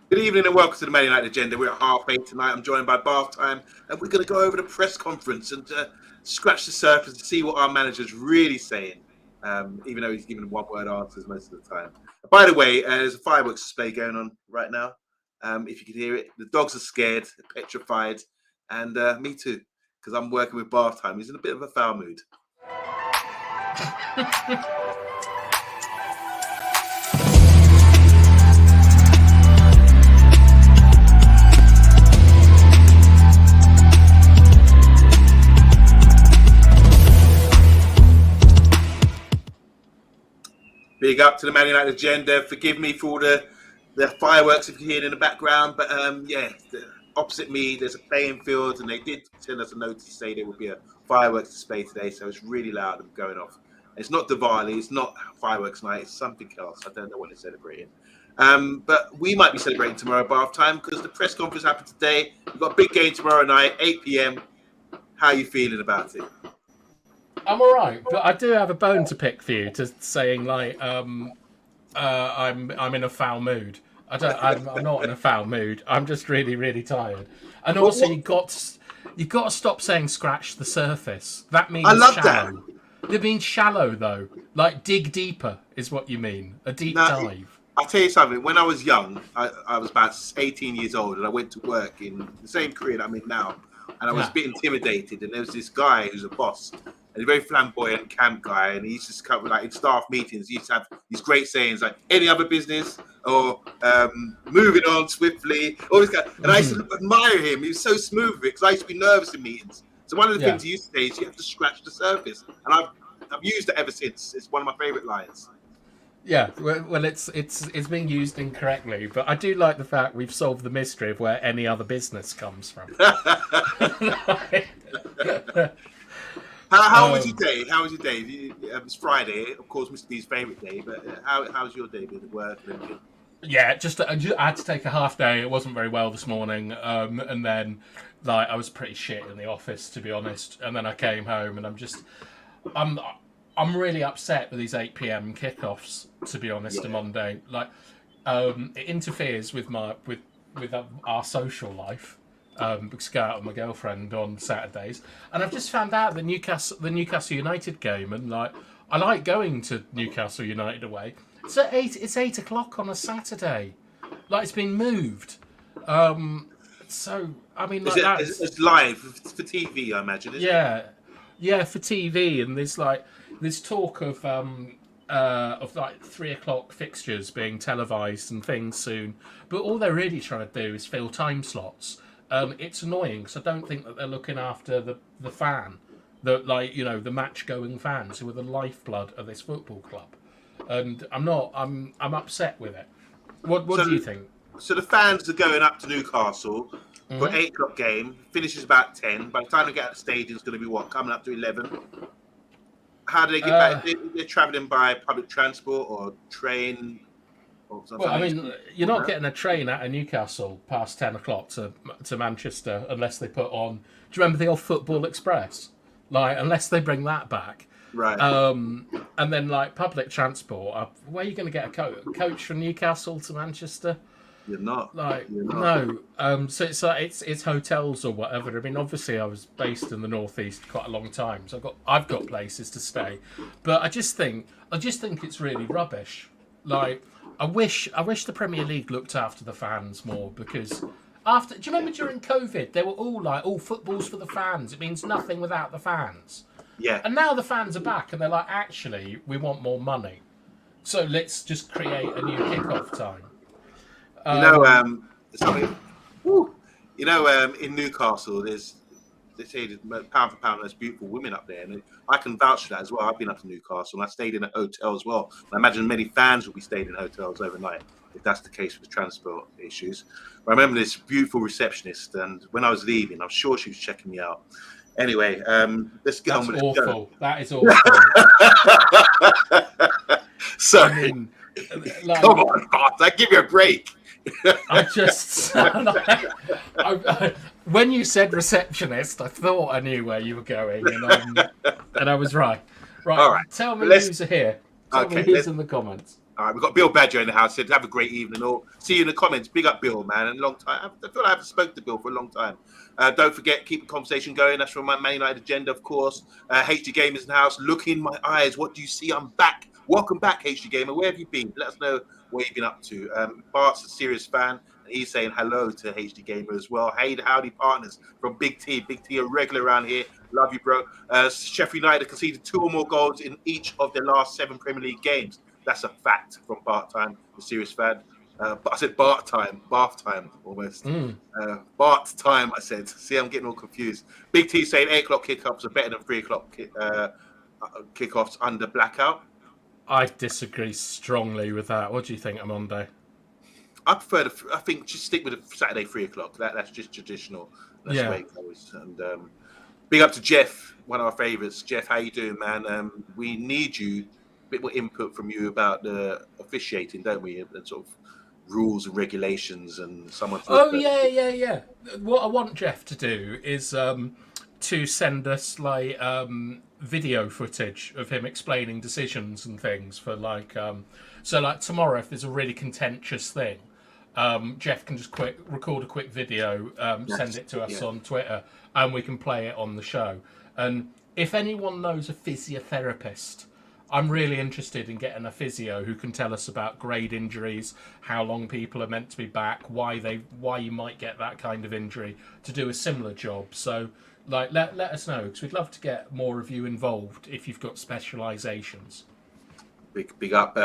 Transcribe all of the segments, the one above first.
Good evening and welcome to the Man United Agenda. We're at 8:30 tonight. I'm joined by Bath Time, and we're going to go over the press conference and scratch the surface and see what our manager's really saying, even though he's giving one-word answers most of the time. By the way, there's a fireworks display going on right now. If you can hear it, the dogs are scared, petrified, and me too, because I'm working with Bath Time. He's in a bit of a foul mood. Big up to the Man United Agenda. Forgive me for the fireworks if you hear it in the background, but opposite me there's a playing field, and they did send us a notice to say there would be a fireworks display today, so it's really loud and going off. It's not Diwali, it's not fireworks night, it's something else. I don't know what they're celebrating. But we might be celebrating tomorrow Bath Time because the press conference happened today. We've got a big game tomorrow night, 8 p.m. How are you feeling about it? I'm all right, but I do have a bone to pick for you, to saying like I'm in a foul mood. I'm not in a foul mood. I'm just really tired. And also, you've got to stop saying scratch the surface. That means I love shallow. that. It means shallow though. Like dig deeper is what you mean. A deep dive. I'll tell you something. When I was young, I was about 18 years old, and I went to work in the same career that I'm in now. And I was a bit intimidated. And there was this guy who's a boss, and he's a very flamboyant camp guy. And he used to come like in staff meetings. He used to have these great sayings like "any other business" or "moving on swiftly." All this kind. And I used to admire him. He was so smooth with it because I used to be nervous in meetings. So one of the things he used to say is you have to scratch the surface, and I've used it ever since. It's one of my favorite lines. Yeah, well, it's being used incorrectly, but I do like the fact we've solved the mystery of where any other business comes from. How was your day? How was your day? It's Friday, of course, Mr. B's favourite day. But how's your day been at work? Yeah, I had to take a half day. It wasn't very well this morning, and then like I was pretty shit in the office, to be honest. And then I came home, and I'm really upset with these 8 p.m. kickoffs, to be honest, on Monday. Like, it interferes with our social life. Because I go out with my girlfriend on Saturdays, and I've just found out the Newcastle United game, and like I like going to Newcastle United away. It's at 8. It's 8 o'clock on a Saturday. Like it's been moved. So I mean, like it's live for TV, I imagine. Isn't it? Yeah, for TV, and there's talk of like 3 o'clock fixtures being televised and things soon. But all they're really trying to do is fill time slots. It's annoying because I don't think that they're looking after the fan, the match going fans who are the lifeblood of this football club, and I'm upset with it. What do you think? So the fans are going up to Newcastle for 8 o'clock game. Finishes about 10. By the time they get out the stadium, it's going to be coming up to 11. How do they get back? They're travelling by public transport or train. Well, I mean, you're not getting a train out of Newcastle past 10 o'clock to Manchester unless they put on. Do you remember the old Football Express? Like, unless they bring that back. Right. And then, like, public transport. Where are you going to get a coach from Newcastle to Manchester? You're not. You're not. No. So it's hotels or whatever. I mean, obviously, I was based in the northeast quite a long time, so I've got places to stay. But I just think it's really rubbish. Like. I wish the Premier League looked after the fans more because do you remember during COVID they were all like, "Oh, football's for the fans. It means nothing without the fans." Yeah. And now the fans are back and they're like, "Actually, we want more money, so let's just create a new kickoff time." In Newcastle, they say there's pound for pound, there's beautiful women up there, and I can vouch for that as well. I've been up to Newcastle, and I stayed in a hotel as well. I imagine many fans will be staying in hotels overnight if that's the case with transport issues. But I remember this beautiful receptionist, and when I was leaving, I'm sure she was checking me out. Anyway, let's get on with it. That's awful. That is awful. Sorry. Come on, boss. Give you a break. When you said receptionist, I thought I knew where you were going, and I was right. Right. All right. Tell me who's here. Tell me who's in the comments. All right, we've got Bill Badger in the house. Said have a great evening. Or see you in the comments. Big up Bill, man. And long time. I feel like I haven't spoken to Bill for a long time. Don't forget, keep the conversation going. That's from my Man United agenda, of course. HD Gamers in the house. Look in my eyes. What do you see? I'm back. Welcome back, HD Gamer. Where have you been? Let us know what you've been up to. Bart's a serious fan, and he's saying hello to HD Gamer as well. Hey, the howdy partners from Big T. Big T, a regular around here. Love you, bro. Sheffield United conceded 2 or more goals in each of their last 7 Premier League games. That's a fact from Bart Time, the serious fan. But I said Bart Time, bath time almost. Bart Time, I said. See, I'm getting all confused. Big T saying 8 o'clock kickoffs are better than 3 o'clock kickoffs under blackout. I disagree strongly with that. What do you think, Amondo? I prefer I think just stick with the Saturday 3 o'clock. That's just traditional. That's the way it goes. And big up to Jeff, one of our favourites. Jeff, how you doing, man? We need you. Bit more input from you about the officiating, don't we? And sort of rules and regulations and someone. Yeah. What I want Jeff to do is to send us like video footage of him explaining decisions and things for like so like tomorrow if there's a really contentious thing, Jeff can just record a quick video, send it to us on Twitter, and we can play it on the show. And if anyone knows a physiotherapist, I'm really interested in getting a physio who can tell us about grade injuries, how long people are meant to be back, why you might get that kind of injury, to do a similar job. So, like, let us know, because we'd love to get more of you involved if you've got specialisations. Big up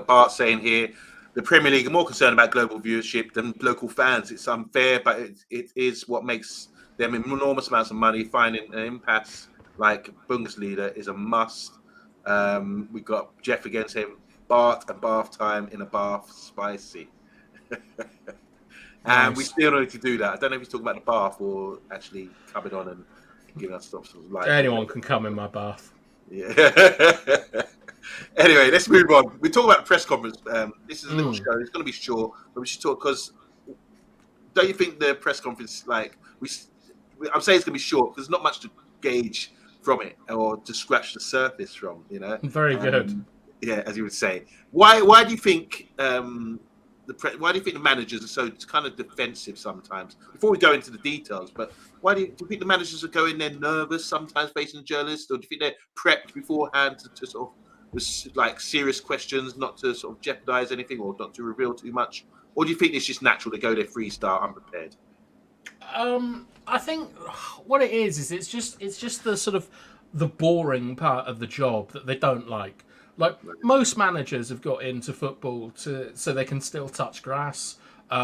Bart saying here, the Premier League are more concerned about global viewership than local fans. It's unfair, but it is what makes them enormous amounts of money. Finding an impasse like Bundesliga is a must. We got Jeff again saying Bart and bath time in a bath, spicy. And we still need to do that. I don't know if he's talking about the bath or actually coming on and giving us stuff. Anyone can come in my bath. Yeah. Anyway, let's move on. We talk about the press conference. This is a little show. It's going to be short, but we should talk because don't you think the press conference, like I'm saying, it's going to be short because there's not much to gauge from it or to scratch the surface from, you know. Very good. Yeah, as you would say. Why do you think why do you think the managers are so kind of defensive sometimes? Before we go into the details, but why do you think the managers are going there nervous sometimes facing journalists, or do you think they're prepped beforehand to sort of like serious questions, not to sort of jeopardize anything or not to reveal too much? Or do you think it's just natural to go there freestyle, unprepared? I think what it is it's just the sort of the boring part of the job that they don't like. Like most managers have got into football so they can still touch grass. They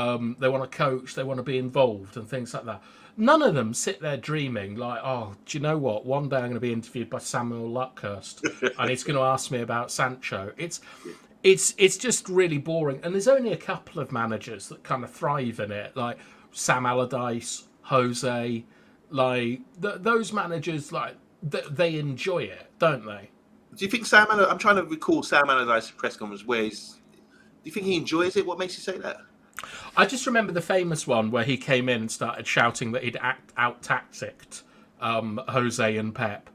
want to coach, they want to be involved and things like that. None of them sit there dreaming like, oh, do you know what? One day I'm going to be interviewed by Samuel Luckhurst and he's going to ask me about Sancho. It's just really boring. And there's only a couple of managers that kind of thrive in it, like Sam Allardyce, Jose, like those managers, like they enjoy it, don't they? Do you think I'm trying to recall Sam Allardyce's press conference do you think he enjoys it? What makes you say that? I just remember the famous one where he came in and started shouting that he'd out-tacticked Jose and Pep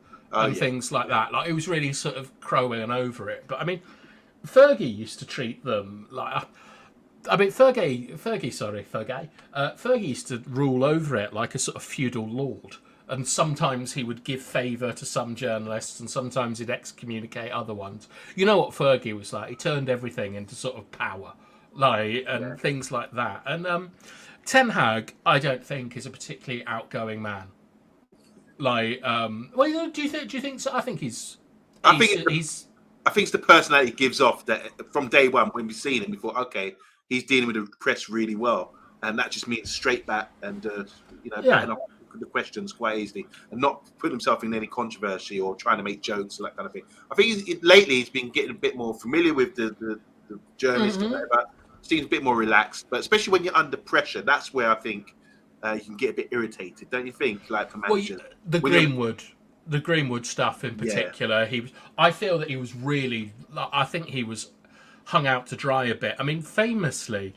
things like that. Like, he was really sort of crowing over it. But, I mean, Fergie used to treat them like... Fergie used to rule over it like a sort of feudal lord. And sometimes he would give favour to some journalists and sometimes he'd excommunicate other ones. You know what Fergie was like? He turned everything into sort of power, things like that. And Ten Hag, I don't think, is a particularly outgoing man. Do you think so? I think I think it's the personality he gives off that from day one when we've seen him before. Okay, he's dealing with the press really well, and that just means straight back and batting off the questions quite easily and not put himself in any controversy or trying to make jokes or that kind of thing. I think lately he's been getting a bit more familiar with the journalists and whatever. Seems a bit more relaxed, but especially when you're under pressure, that's where I think you can get a bit irritated, don't you think? Like for managers, the Greenwood stuff in particular, I feel that he was really. I think he was hung out to dry a bit. I mean, famously,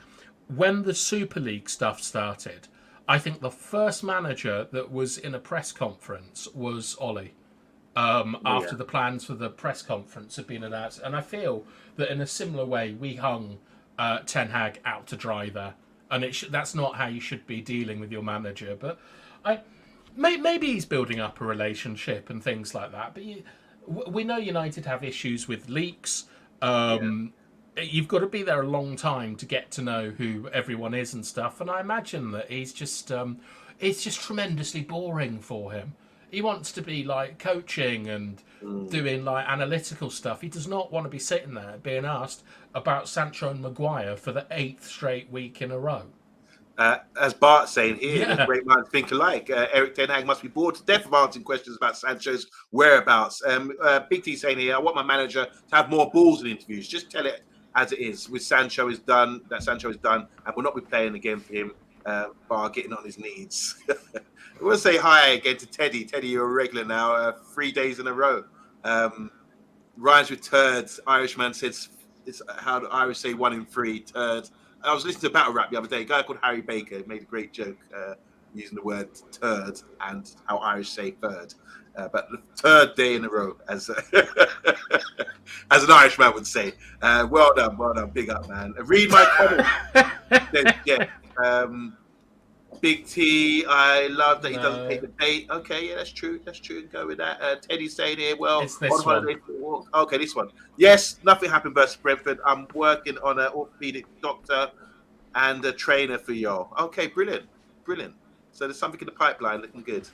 when the Super League stuff started, I think the first manager that was in a press conference was Ollie. after the plans for the press conference had been announced. And I feel that in a similar way, we hung Ten Hag out to dry there. And that's not how you should be dealing with your manager. But maybe he's building up a relationship and things like that. But we know United have issues with leaks. You've got to be there a long time to get to know who everyone is and stuff. And I imagine that he's just it's just tremendously boring for him. He wants to be like coaching and doing like analytical stuff. He does not want to be sitting there being asked about Sancho and Maguire for the 8th straight week in a row. As Bart's saying here, the great minds think alike. Eric Ten Hag must be bored to death of answering questions about Sancho's whereabouts. Big T saying here, I want my manager to have more balls in interviews. Just tell it as it is. With Sancho is done, and will not be playing again for him. Bar getting on his knees. I want to say hi again to Teddy. Teddy, you're a regular now. 3 days in a row. Rhymes with turds. Irishman says, it's how the Irish say 1 in 3 turds. I was listening to Battle Rap the other day. A guy called Harry Baker made a great joke using the word turd and how Irish say third. But the 3rd day in a row, as as an Irishman would say. Well done, big up, man. Read my comment. Big T, I love that he doesn't take the bait. Okay, yeah, that's true. Go with that. Teddy's saying here, well, it's this one. Okay, this one. Yes, nothing happened versus Brentford. I'm working on an orthopedic doctor and a trainer for y'all. Okay, brilliant. So there's something in the pipeline looking good.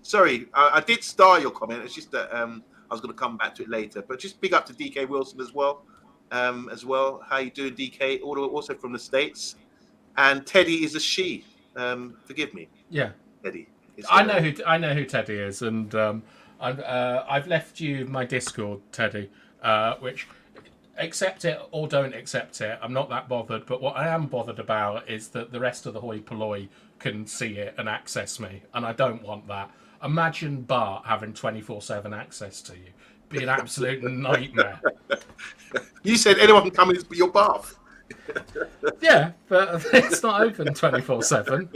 Sorry, I did star your comment. It's just that I was going to come back to it later. But just big up to DK Wilson as well. How you doing, DK? Also from the States. And Teddy is a she. Forgive me. Yeah, Teddy. I know who Teddy is, and I've left you my Discord, Teddy, which accept it or don't accept it. I'm not that bothered, but what I am bothered about is that the rest of the hoi polloi can see it and access me, and I don't want that. Imagine Bart having 24/7 access to you. Be an absolute nightmare. You said anyone can come into your bath. Yeah, but it's not open 24/7.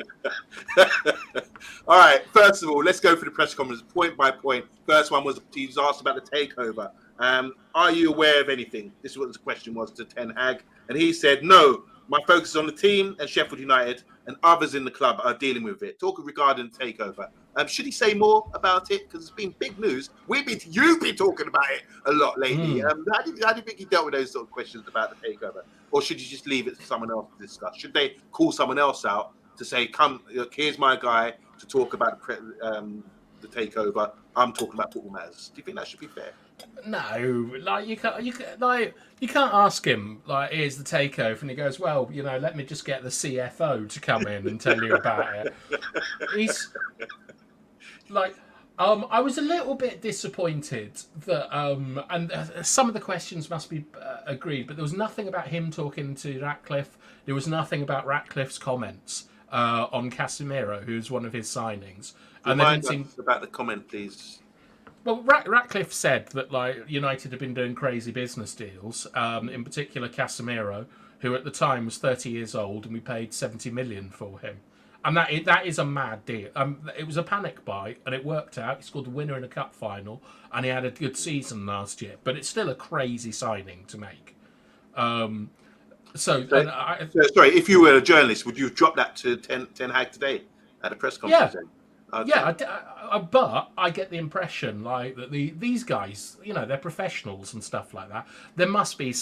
All right, first of all, let's go through the press conference point by point. First one was he was asked about the takeover. Are you aware of anything? This is what the question was to Ten Hag, and he said, no, my focus is on the team and Sheffield United, and others in the club are dealing with it. Talk regarding the takeover. Should he say more about it? Because it's been big news. You've been talking about it a lot lately. How do you think he dealt with those sort of questions about the takeover? Or should you just leave it to someone else to discuss? Should they call someone else out to say, come, look, here's my guy to talk about the takeover. I'm talking about football matters. Do you think that should be fair? No, like you can't ask him like, here's the takeover, and he goes, well, let me just get the CFO to come in and tell you about it. He's like, I was a little bit disappointed that, and some of the questions must be agreed, but there was nothing about him talking to Ratcliffe. There was nothing about Ratcliffe's comments on Casemiro, who's one of his signings. And Remind us about the comment, please. Well, Ratcliffe said that United have been doing crazy business deals. In particular, Casemiro, who at the time was 30 years old, and we paid 70 million for him. And that is a mad deal. It was a panic buy, and it worked out. He scored the winner in a cup final, and he had a good season last year. But it's still a crazy signing to make. Sorry, if you were a journalist, would you have dropped that to Ten Hag today at a press conference? Yeah. Okay. Yeah, but I get the impression that these guys, they're professionals and stuff like that. There must be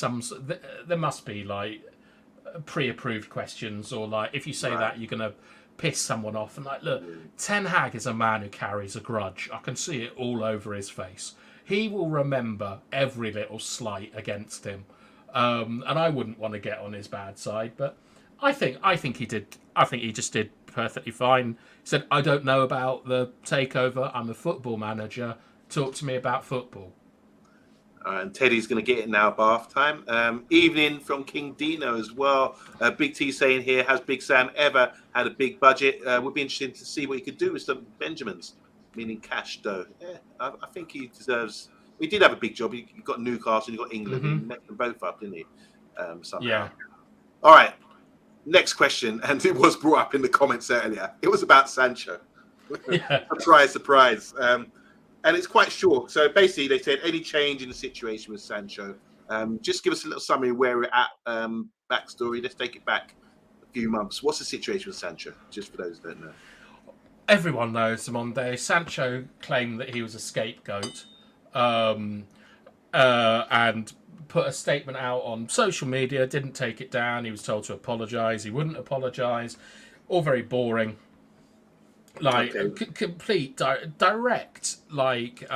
pre-approved questions, or if you say that, you're gonna piss someone off. And look, Ten Hag is a man who carries a grudge. I can see it all over his face. He will remember every little slight against him, and I wouldn't want to get on his bad side. But I think he did. I think he just did perfectly fine. He said, I don't know about the takeover. I'm a football manager. Talk to me about football. And Teddy's going to get it now, bath time. Evening from King Dino as well. Big T saying here, has Big Sam ever had a big budget? Would be interesting to see what he could do with some Benjamins, meaning cash though. Yeah, I think he deserves. He did have a big job. He got Newcastle, he got England, he met them both up, didn't he? Somehow. Yeah. All right. Next question, and it was brought up in the comments earlier. It was about Sancho. Yeah. Surprise. and it's quite short. So basically, they said any change in the situation with Sancho. Just give us a little summary where we're at. Backstory. Let's take it back a few months. What's the situation with Sancho? Just for those who don't know. Everyone knows Monday. Sancho claimed that he was a scapegoat, and put a statement out on social media. Didn't take it down. He was told to apologise. He wouldn't apologise. All very boring. Like complete direct. Like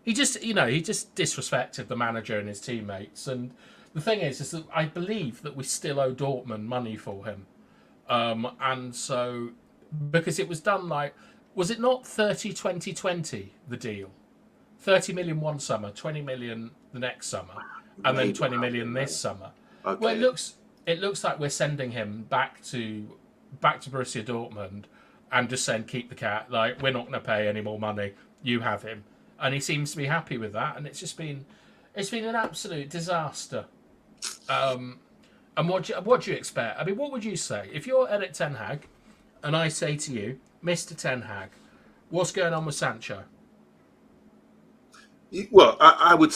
he just disrespected the manager and his teammates. And the thing is that I believe that we still owe Dortmund money for him. And so, because it was done was it not 30-20-20, the deal? 30 million one summer, 20 million the next summer, and then 20 million this summer. Okay. Well, it looks like we're sending him back to Borussia Dortmund and just saying, keep the cat, like, we're not going to pay any more money, you have him. And he seems to be happy with that, and it's been an absolute disaster. And what do you expect? I mean, what would you say? If you're Erik ten Hag, and I say to you, Mr. Ten Hag, what's going on with Sancho? Well, I would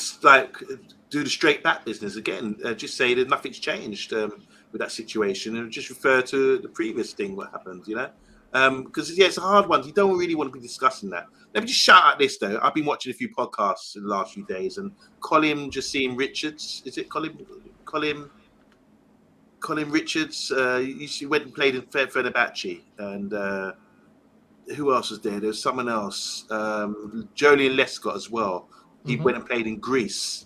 do the straight back business again. Just say that nothing's changed with that situation, and just refer to the previous thing what happened. Because it's a hard one. You don't really want to be discussing that. Let me just shout out this though. I've been watching a few podcasts in the last few days, and Colin Richards, is it Colin Richards? He went and played in Fenerbahce, and who else was there? There was someone else. Julian Lescott as well. He went and played in Greece.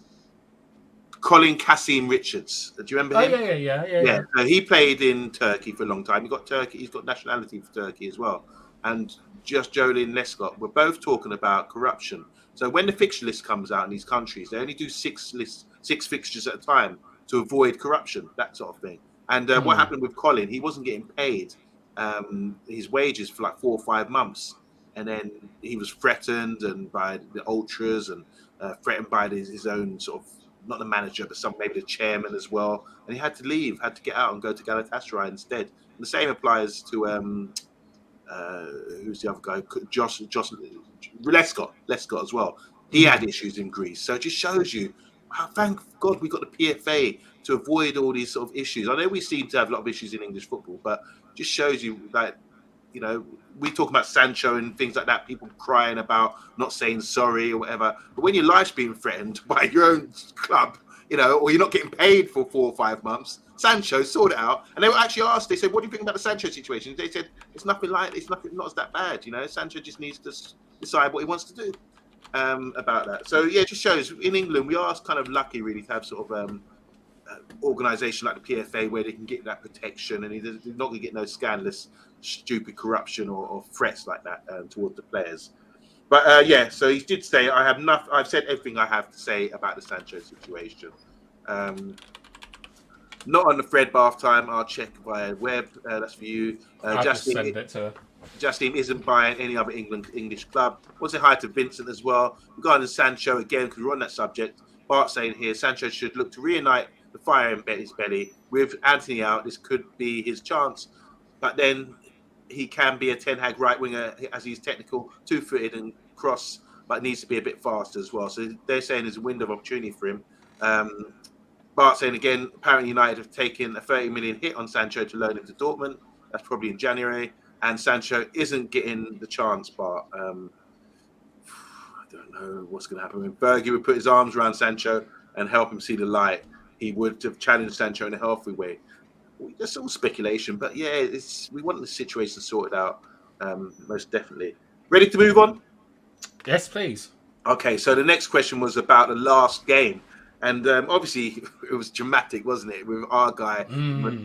Colin Kassim Richards. Do you remember him? Oh, yeah. So he played in Turkey for a long time. He's got nationality for Turkey as well. And just Julian Lescott. We're both talking about corruption. So when the fixture list comes out in these countries, they only do six fixtures at a time to avoid corruption, that sort of thing. And what happened with Colin? He wasn't getting paid his wages for like 4 or 5 months, and then he was threatened and by the ultras and threatened by his own sort of, not the manager, but maybe the chairman as well. And he had to leave, had to get out and go to Galatasaray instead. And the same applies to who's the other guy? Josh Lescott as well. He had issues in Greece, so it just shows you how, thank God, we got the PFA to avoid all these sort of issues. I know we seem to have a lot of issues in English football, but it just shows you that, we talk about Sancho and things like that, people crying about not saying sorry or whatever. But when your life's being threatened by your own club, or you're not getting paid for 4 or 5 months, Sancho sorted it out. And they were actually asked, they said, what do you think about the Sancho situation? They said, it's not as that bad. Sancho just needs to decide what he wants to do about that. So, yeah, it just shows in England, we are kind of lucky really to have sort of organisation like the PFA where they can get that protection, and they're not going to get no scandalous, stupid corruption or threats like that towards the players. But so he did say, I've said everything I have to say about the Sancho situation. Not on the thread BATHTIME. I'll check via web. That's for you. Justine isn't buying any other English club. Want to say hi to Vincent as well. Regarding Sancho, again, because we're on that subject, Bart saying here, Sancho should look to reunite the fire in his belly. With Anthony out, this could be his chance. But then he can be a Ten Hag right winger, as he's technical, 2-footed and cross, but needs to be a bit faster as well. So they're saying there's a window of opportunity for him. Bart saying again, apparently United have taken a 30 million hit on Sancho to loan him to Dortmund. That's probably in January. And Sancho isn't getting the chance, Bart. I don't know what's going to happen. When Bergie would put his arms around Sancho and help him see the light, he would have challenged Sancho in a healthy way. That's all speculation, but yeah, we want the situation sorted out, most definitely. Ready to move on? Yes, please. Okay, so the next question was about the last game. And obviously, it was dramatic, wasn't it? With our guy,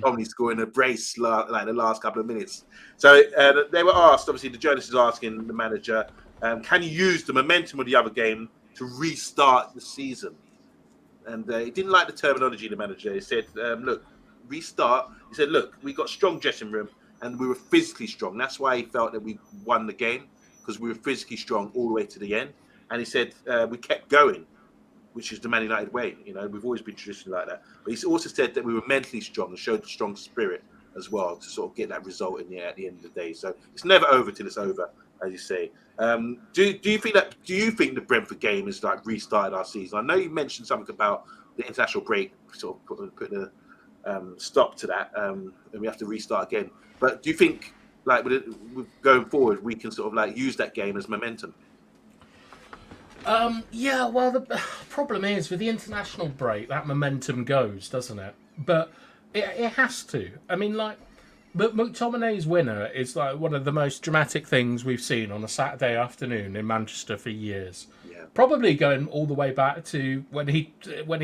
Tommy scoring a brace like the last couple of minutes. So they were asked, obviously, the journalist is asking the manager, can you use the momentum of the other game to restart the season? And he didn't like the terminology, the manager. He said, look, restart. He said, look, we got strong dressing room and we were physically strong. That's why he felt that we won the game, because we were physically strong all the way to the end. And he said, we kept going, which is the Man United way. We've always been traditionally like that. But he also said that we were mentally strong and showed a strong spirit as well to sort of get that result at the end of the day. So it's never over till it's over. as you say. Do you think the Brentford game has like restarted our season? I know you mentioned something about the international break, sort of putting a stop to that, and we have to restart again. But do you think, like, with going forward, we can sort of like use that game as momentum? Yeah, well, the problem is with the international break, that momentum goes, doesn't it? But it has to. I mean, like, but McTominay's winner is like one of the most dramatic things we've seen on a Saturday afternoon in Manchester for years. Yeah. Probably going all the way back to when he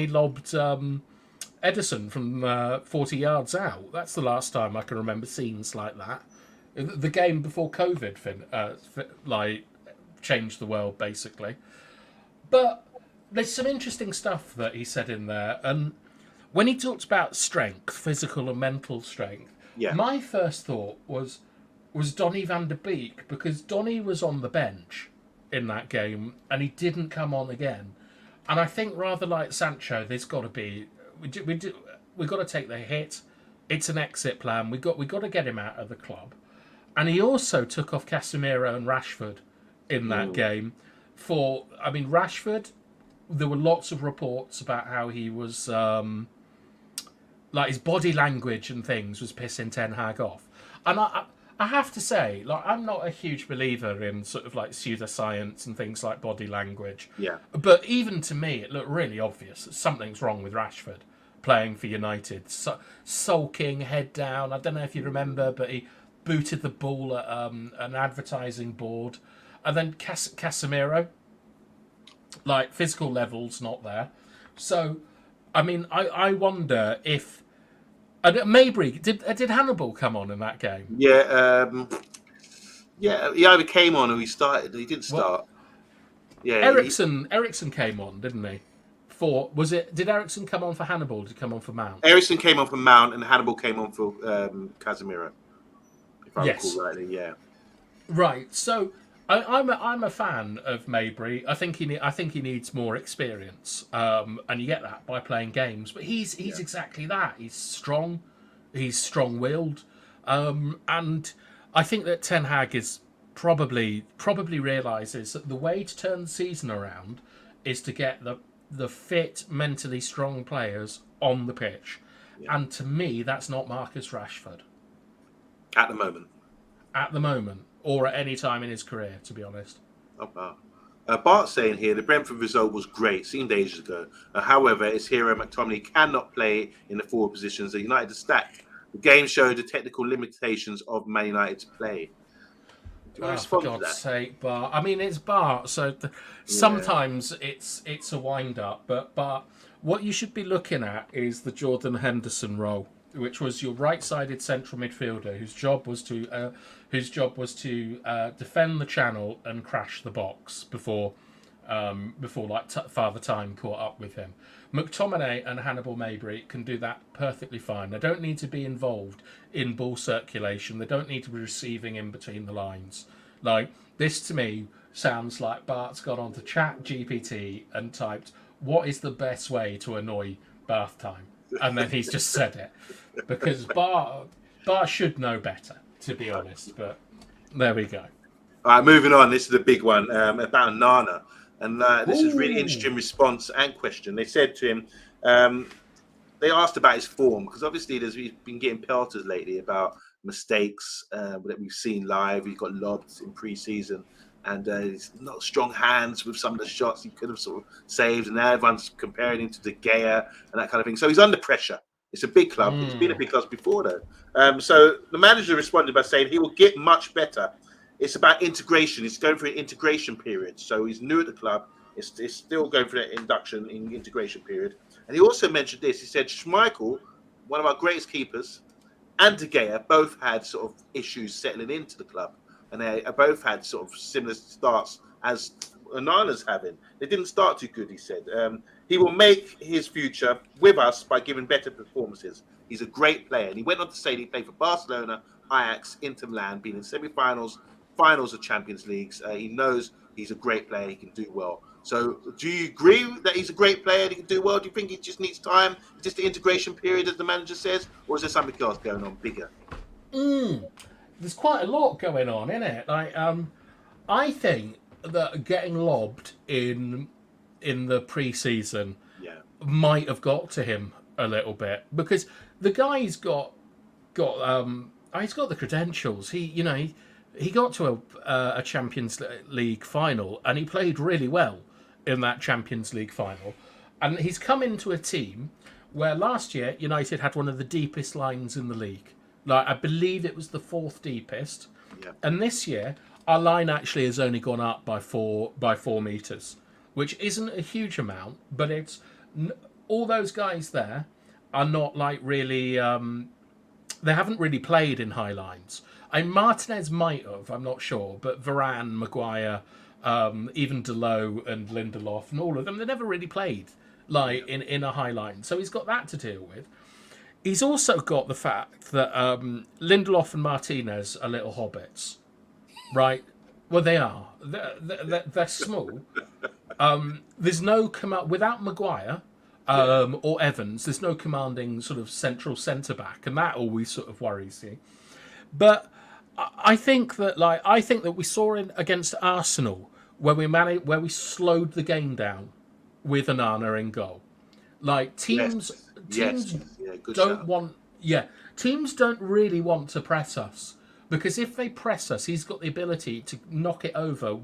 lobbed Edison from 40 yards out. That's the last time I can remember scenes like that. The game before COVID, like, changed the world basically. But there's some interesting stuff that he said in there, and when he talked about strength, physical and mental strength, Yeah. my first thought was Donny van der Beek, because Donny was on the bench in that game and he didn't come on again. And I think rather like Sancho, there's got to be we've got to take the hit. It's an exit plan. We got to get him out of the club. And he also took off Casemiro and Rashford in that game. Rashford, there were lots of reports about how he was, like, his body language and things was pissing Ten Hag off. And I have to say, like, I'm not a huge believer in sort of like pseudoscience and things like body language. Yeah. But even to me, it looked really obvious that something's wrong with Rashford playing for United. Sulking, head down. I don't know if you remember, but he booted the ball at an advertising board. And then Casemiro, like, physical levels not there. So, I mean, I wonder if Mabry did Hannibal come on in that game? Yeah, yeah. He either came on or he started. He didn't start. Yeah, Ericsson came on, didn't he? Did Ericsson come on for Hannibal? Or did he come on for Mount? Ericsson came on for Mount, and Hannibal came on for Casemiro. If I recall rightly, yeah. Right. So I'm a fan of Mabry. I think he needs more experience, and you get that by playing games. But he's exactly that. He's strong. He's strong-willed, and I think that Ten Hag is probably realizes that the way to turn the season around is to get the fit, mentally strong players on the pitch. Yeah. And to me, that's not Marcus Rashford at the moment. At the moment. Or at any time in his career, to be honest. Oh, wow. Bart's saying here, the Brentford result was great, seemed ages ago. However, its hero McTominay cannot play in the forward positions that United are stacked. The game showed the technical limitations of Man United's play. Do you respond for God's to that? sake, Bart. I mean, it's Bart, so sometimes it's a wind-up. But what you should be looking at is the Jordan Henderson role, which was your right-sided central midfielder, whose job was to defend the channel and crash the box before Father Time caught up with him. McTominay and Hannibal Mabry can do that perfectly fine. They don't need to be involved in ball circulation. They don't need to be receiving in between the lines. Like, this to me sounds like Bart's gone on to Chat GPT and typed, "What is the best way to annoy bath time?" And then he's just said it. Because Bart should know better, to be honest. But there we go. All right, moving on. This is a big one about Nana. And this is really interesting response and question. They said to him, they asked about his form, because obviously he's been getting pelters lately about mistakes that we've seen live. He got lobbed in pre-season, and he's not strong hands with some of the shots he could have sort of saved, and now everyone's comparing him to De Gea and that kind of thing. So he's under pressure. It's a big club. It's been a big club before, though. So the manager responded by saying he will get much better. It's about integration. He's going through an integration period. So he's new at the club. It's still going through that induction in integration period. And he also mentioned this. He said Schmeichel, one of our greatest keepers, and De Gea both had sort of issues settling into the club. And they both had sort of similar starts as Onana's having. They didn't start too good, he said. He will make his future with us by giving better performances. He's a great player. And he went on to say that he played for Barcelona, Ajax, Inter Milan, being in semi-finals, finals of Champions Leagues. He knows he's a great player. He can do well. So do you agree that he's a great player and he can do well? Do you think he just needs time, just the integration period, as the manager says? Or is there something else going on bigger? There's quite a lot going on, isn't it? Like, I think that getting lobbed in the pre-season Yeah. might have got to him a little bit because the guy's he's got the credentials. He got to a Champions League final and he played really well in that Champions League final, and he's come into a team where last year United had one of the deepest lines in the league. Like I believe it was the fourth deepest, Yeah. and this year our line actually has only gone up by 4 meters, which isn't a huge amount, but it's all those guys there are not like really. They haven't really played in high lines. Martinez might have, I'm not sure, but Varane, Maguire, even Delo and Lindelof and all of them, they never really played like in a high line. So he's got that to deal with. He's also got the fact that Lindelof and Martinez are little hobbits, right? Well, they are. They're small. There's no without Maguire. Or Evans, there's no commanding sort of central centre back, and that always sort of worries you. But I think that we saw it against Arsenal where we slowed the game down with Onana in goal. Like teams teams don't really want to press us because if they press us, he's got the ability to knock it over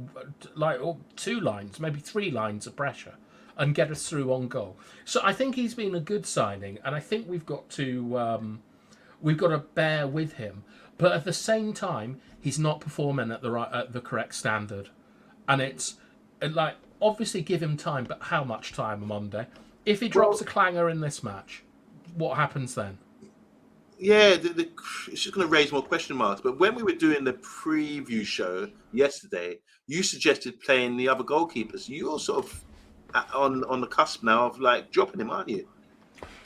like 2 lines, maybe 3 lines of pressure, and get us through on goal. So I think he's been a good signing, and I think we've got to bear with him. But at the same time, he's not performing at the correct standard, and it's like obviously give him time, but how much time on Monday? If he drops a clanger in this match, what happens then? Yeah, it's just going to raise more question marks. But when we were doing the preview show yesterday, you suggested playing the other goalkeepers. You're sort of on the cusp now of like dropping him, aren't you?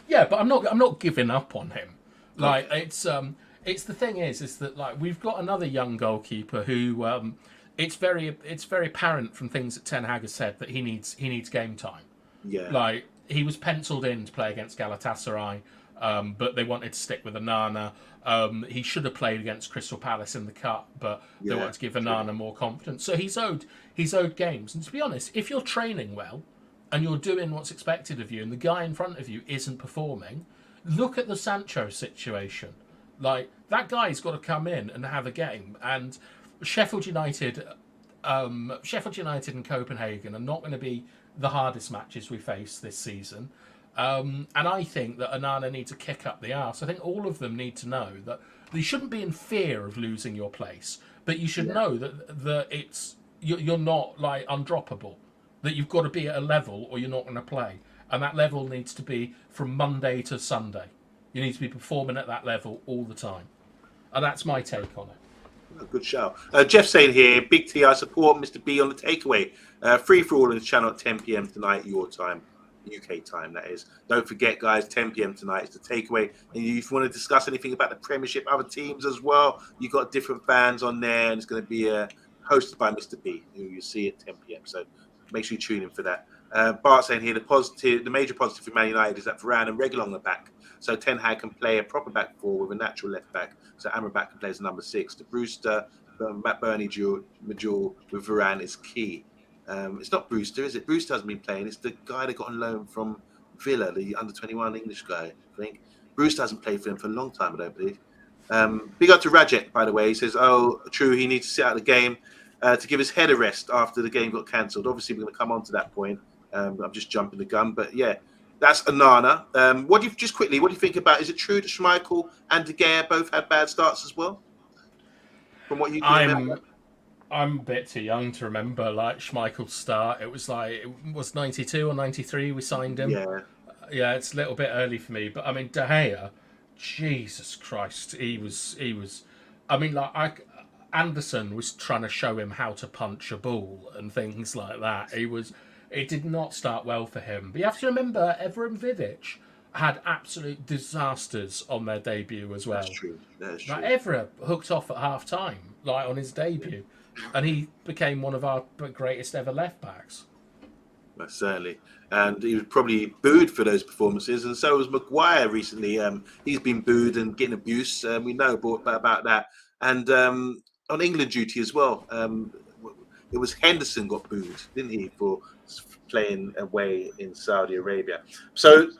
Yeah, but I'm not giving up on him. Like it's the thing is that like we've got another young goalkeeper who it's very apparent from things that Ten Hag has said that he needs game time. Yeah. Like he was penciled in to play against Galatasaray, but they wanted to stick with Onana. He should have played against Crystal Palace in the cup, but they wanted to give Onana more confidence. So he's owed games. And to be honest, if you're training well and you're doing what's expected of you, and the guy in front of you isn't performing, look at the Sancho situation. Like that guy's got to come in and have a game. And Sheffield United and Copenhagen are not going to be the hardest matches we face this season. And I think that Onana needs to kick up the arse. I think all of them need to know that you shouldn't be in fear of losing your place, but you should know that you're not like undroppable. That you've got to be at a level or you're not going to play. And that level needs to be from Monday to Sunday. You need to be performing at that level all the time. And that's my take on it. Oh, good shout. Jeff saying here, Big T, I support Mr. B on the takeaway. Free for all on the channel at 10 p.m. tonight, your time. UK time, that is. Don't forget, guys, 10 p.m. tonight is the takeaway. And if you want to discuss anything about the Premiership, other teams as well, you've got different fans on there, and it's going to be hosted by Mr. B, who you see at 10 p.m. So make sure you tune in for that. Bart saying here, the major positive for Man United is that Varane and Reguilon are back. So Ten Hag can play a proper back four with a natural left back. So Amrabat can play as number 6. The Brewster, Matt Burney duel with Varane is key. It's not Brewster, is it? Brewster hasn't been playing. It's the guy that got on loan from Villa, the under-21 English guy, I think. Brewster hasn't played for him for a long time, I don't believe. Big up to Rajek, by the way. He says, true, he needs to sit out the game to give his head a rest after the game got cancelled. Obviously, we're going to come on to that point. I'm just jumping the gun. But, yeah, that's Onana. What do you think about, is it true that Schmeichel and De Gea both had bad starts as well? From what you can remember? I'm a bit too young to remember like Schmeichel's start. It was 92 or 93 we signed him. Yeah, it's a little bit early for me. But I mean, De Gea, Jesus Christ, he was. I mean, Anderson was trying to show him how to punch a ball and things like that. It did not start well for him. But you have to remember, Evra Vidic had absolute disasters on their debut as well. That's true. Like Evra hooked off at half time, like on his debut. And he became one of our greatest ever left backs. Certainly. And he was probably booed for those performances. And so was Maguire recently. He's been booed and getting abuse. We know about that. And on England duty as well. it was Henderson got booed, didn't he, for playing away in Saudi Arabia. So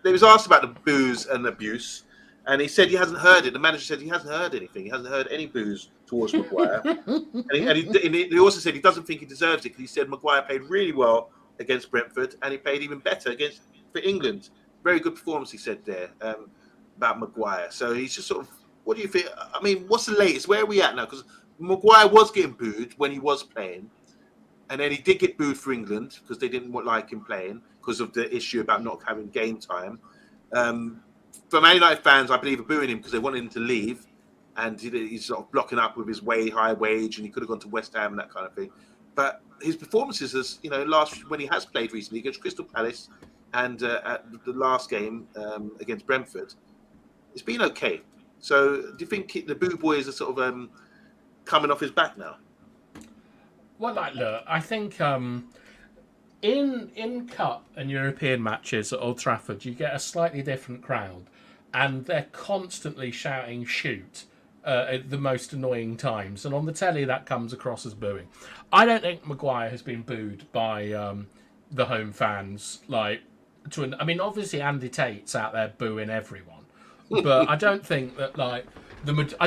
they was asked about the boos and abuse, and he said he hasn't heard it. The manager said he hasn't heard anything. He hasn't heard any boos towards Maguire. And he also said he doesn't think he deserves it because he said Maguire played really well against Brentford and he played even better for England. Very good performance, he said there about Maguire. So he's just sort of, what do you think? I mean, what's the latest? Where are we at now? Because Maguire was getting booed when he was playing. And then he did get booed for England because they didn't like him playing because of the issue about not having game time. For Man United fans, I believe, are booing him because they wanted him to leave. And he's sort of blocking up with his high wage, and he could have gone to West Ham and that kind of thing. But his performances, as you know, when he has played recently against Crystal Palace and at the last game against Brentford, it's been okay. So, do you think the boo boys are sort of coming off his back now? Well, look, I think in cup and European matches at Old Trafford, you get a slightly different crowd, and they're constantly shouting "shoot" at the most annoying times, and on the telly that comes across as booing. I don't think Maguire has been booed by the home fans. I mean, obviously Andy Tate's out there booing everyone, but I don't think that I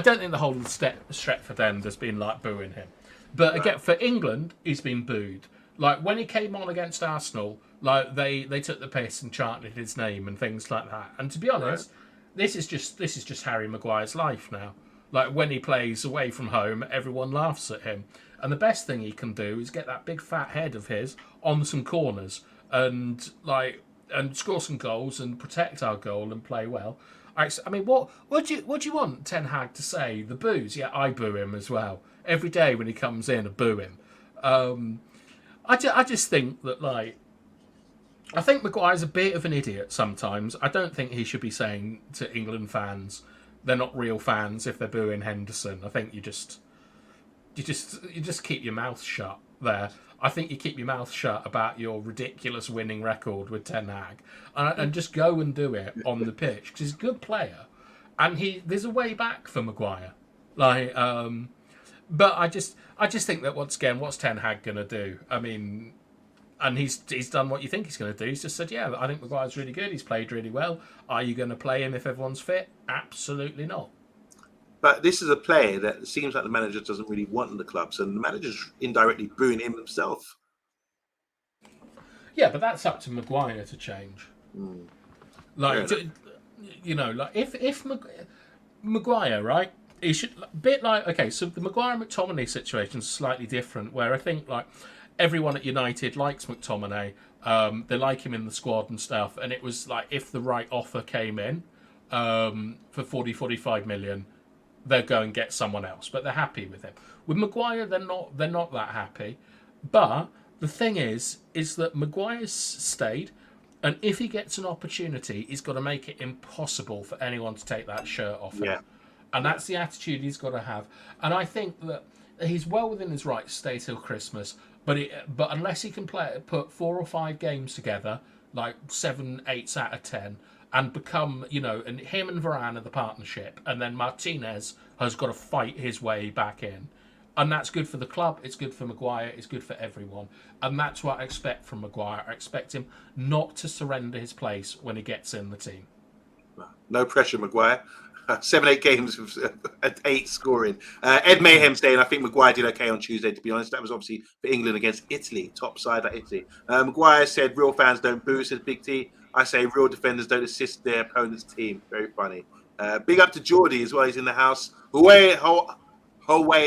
don't think the whole Stretford end has been booing him. But again, for England, he's been booed. When he came on against Arsenal, they took the piss and chanted his name and things like that. And to be honest, this is just Harry Maguire's life now. When he plays away from home, everyone laughs at him. And the best thing he can do is get that big fat head of his on some corners and score some goals and protect our goal and play well. I mean, what do you want Ten Hag to say? The boos? Yeah, I boo him as well. Every day when he comes in, I boo him. I just think that I think Maguire's a bit of an idiot sometimes. I don't think he should be saying to England fans they're not real fans if they're booing Henderson. I think you just keep your mouth shut there. I think you keep your mouth shut about your ridiculous winning record with Ten Hag and just go and do it on the pitch because he's a good player and there's a way back for Maguire. But I just think that once again, what's Ten Hag going to do? I mean, and he's done what you think he's going to do. He's just said, yeah, I think Maguire's really good. He's played really well. Are you going to play him if everyone's fit? Absolutely not. But this is a player that seems like the manager doesn't really want in the club, so the manager's indirectly booing him himself. Yeah, but that's up to Maguire to change. If Maguire, right? He should so the Maguire McTominay situation is slightly different. Where I think everyone at United likes McTominay, they like him in the squad and stuff. And it was if the right offer came in for 40-45 million, they'll go and get someone else. But they're happy with him. With Maguire, they're not that happy. But the thing is that Maguire's stayed, and if he gets an opportunity, he's got to make it impossible for anyone to take that shirt off him. And that's the attitude he's got to have. And I think that he's well within his right to stay till Christmas. But unless he can put 4 or 5 games together, 7, 8 out of 10, and become, and him and Varane are the partnership, and then Martinez has got to fight his way back in. And that's good for the club, it's good for Maguire, it's good for everyone. And that's what I expect from Maguire. I expect him not to surrender his place when he gets in the team. No pressure, Maguire. 7, 8 games at 8 scoring. Ed Mayhem saying, I think Maguire did okay on Tuesday, to be honest. That was obviously for England against Italy, top side at Italy. Maguire said, real fans don't boo, says Big T. I say, real defenders don't assist their opponent's team. Very funny. Big up to Geordie as well. He's in the house. Away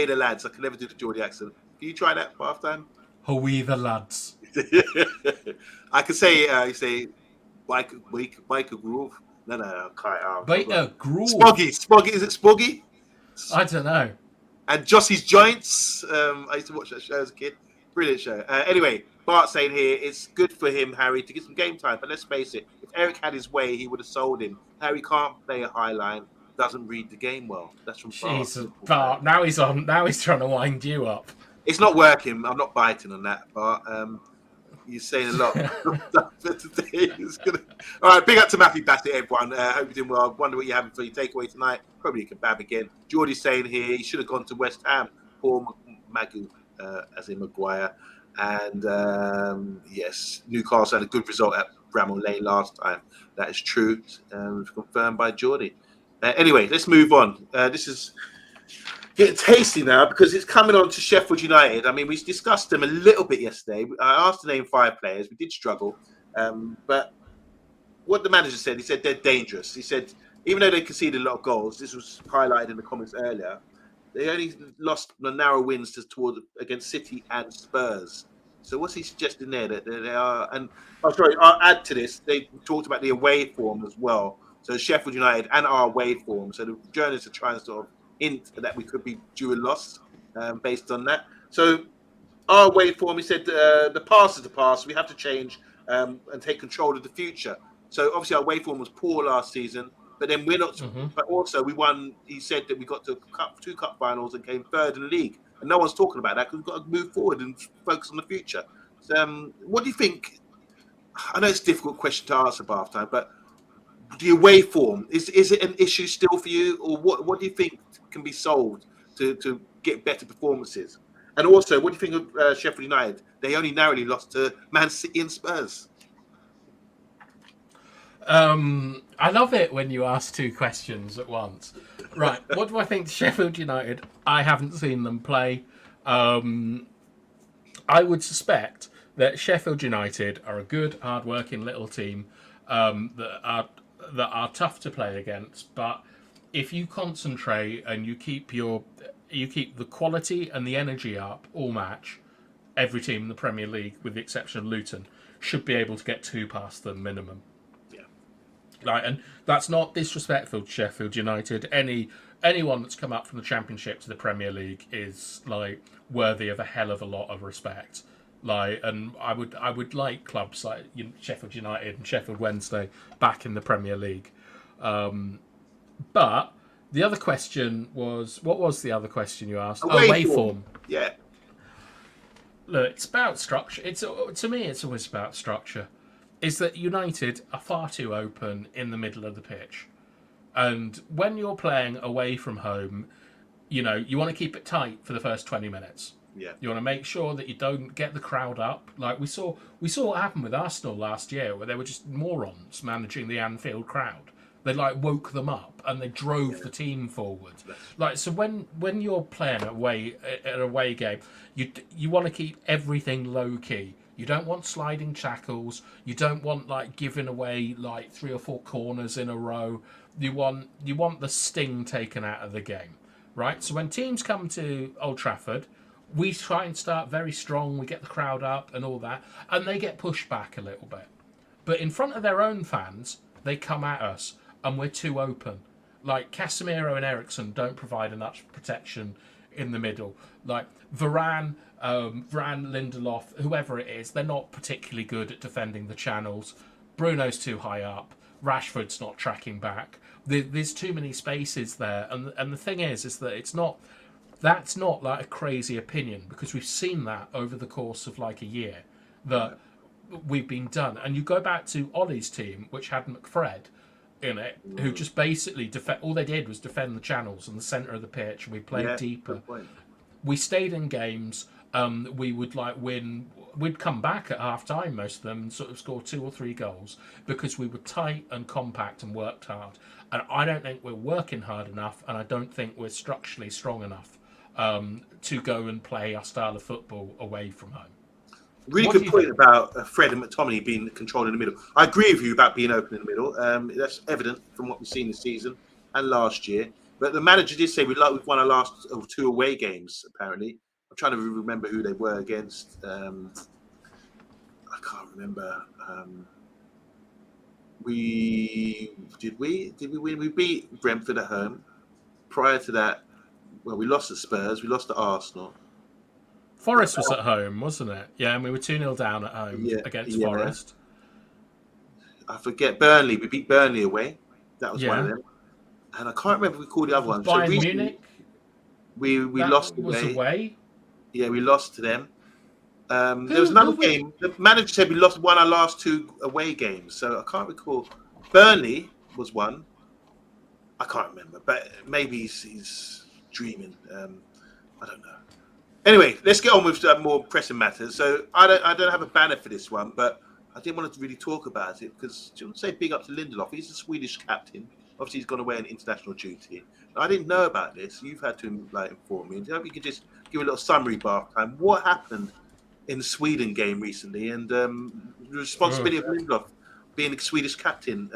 the lads. I can never do the Geordie accent. Can you try that for half-time? Away the lads. I could say, you say, Michael Groove. No, I can't. Beta Groove. Spoggy. Is it Spoggy? I don't know. And Jossie's Joints. I used to watch that show as a kid. Brilliant show. Anyway, Bart saying here, it's good for him, Harry, to get some game time. But let's face it, if Eric had his way, he would have sold him. Harry can't play a high line, doesn't read the game well. That's from Bart. Jesus, Bart. Now he's trying to wind you up. It's not working. I'm not biting on that, Bart. You're saying a lot for today. All right, big up to Matthew Bassett, everyone. Hope you're doing well. Wonder what you're having for your takeaway tonight. Probably a kebab again. Geordie's saying here he should have gone to West Ham. Poor Magu. as in Maguire. And yes, Newcastle had a good result at Bramall Lane last time. That is true, confirmed by Geordie. Anyway, let's move on. This is getting tasty now because it's coming on to Sheffield United. I mean, we discussed them a little bit yesterday. I asked to name 5 players. We did struggle. But what the manager said, he said they're dangerous. He said, even though they conceded a lot of goals, this was highlighted in the comments earlier, they only lost the narrow wins against City and Spurs. So what's he suggesting there? That they are, and sorry, I'll add to this. They talked about the away form as well. So Sheffield United and our away form. So the journalists are trying to sort of hint that we could be due a loss based on that. So our away form, he said, the past is the past. We have to change and take control of the future. So obviously our away form was poor last season. But then we're not. Mm-hmm. But also we won. He said that we got to 2 cup finals and came 3rd in the league, and no one's talking about that because we've got to move forward and focus on the future. So, what do you think? I know it's a difficult question to answer, BATHTIME, but the away form is it an issue still for you, or what do you think can be solved to get better performances? And also, what do you think of Sheffield United? They only narrowly lost to Man City and Spurs. I love it when you ask 2 questions at once. Right, what do I think to Sheffield United? I haven't seen them play. I would suspect that Sheffield United are a good, hard-working little team that are tough to play against. But if you concentrate and you keep the quality and the energy up all match, every team in the Premier League, with the exception of Luton, should be able to get 2 past them minimum. Like, and that's not disrespectful to Sheffield United. Anyone that's come up from the Championship to the Premier League is like worthy of a hell of a lot of respect. Like, and I would like clubs like Sheffield United and Sheffield Wednesday back in the Premier League. But the other question was, what was the other question you asked? Away form. Yeah. Look, it's about structure. To me, it's always about structure. Is that United are far too open in the middle of the pitch. And when you're playing away from home, you want to keep it tight for the first 20 minutes. Yeah. You want to make sure that you don't get the crowd up. Like we saw what happened with Arsenal last year, where they were just morons managing the Anfield crowd. They woke them up and they drove the team forward. So when you're playing an away game, you want to keep everything low key. You don't want sliding tackles. You don't want giving away 3 or 4 corners in a row. You want the sting taken out of the game, right? So when teams come to Old Trafford, we try and start very strong. We get the crowd up and all that, and they get pushed back a little bit. But in front of their own fans, they come at us, and we're too open. Like Casemiro and Eriksen don't provide enough protection in the middle. Like Varane, Lindelof, whoever it is, they're not particularly good at defending the channels. Bruno's too high up. Rashford's not tracking back. There's too many spaces there. And the thing is that that's not a crazy opinion, because we've seen that over the course of a year that we've been done. And you go back to Ollie's team, which had McFred in it, who just basically all they did was defend the channels in the centre of the pitch, and we played deeper. We stayed in games. We would win. We'd come back at half time, most of them, and sort of score 2 or 3 goals because we were tight and compact and worked hard. And I don't think we're working hard enough, and I don't think we're structurally strong enough to go and play our style of football away from home. Really good point about Fred and McTominay being controlled in the middle. I agree with you about being open in the middle. That's evident from what we've seen this season and last year. But the manager did say we've won our last 2 away games, apparently. I'm trying to remember who they were against. I can't remember. Did we win? We beat Brentford at home. Prior to that, we lost to Spurs. We lost to Arsenal. Forest was at home, wasn't it? Yeah, and we were 2-0 down at home against Forest. I forget. Burnley. We beat Burnley away. That was one of them. And I can't remember if we called the other one. Bayern Munich. We lost away. Yeah, we lost to them. There was another game. The manager said we won our last 2 away games, so I can't recall. Burnley was one. I can't remember, but maybe he's dreaming. I don't know. Anyway, let's get on with more pressing matters. So I don't have a banner for this one, but I didn't want to really talk about it because do you want to say big up to Lindelof? He's a Swedish captain. Obviously, he's gone away on international duty. I didn't know about this. You've had to inform me. Do you know if you could just give a little summary, bath time? What happened in the Sweden game recently, and the responsibility of Lindelof being the Swedish captain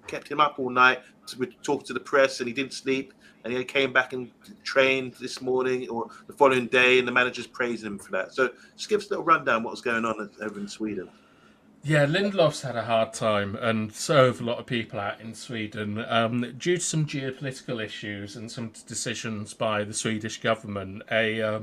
kept him up all night to talk to the press, and he didn't sleep. And he came back and trained this morning or the following day, and the managers praised him for that. So just give us a little rundown what was going on over in Sweden. Yeah, Lindelof's had a hard time, and so have a lot of people out in Sweden. Due to some geopolitical issues and some decisions by the Swedish government, a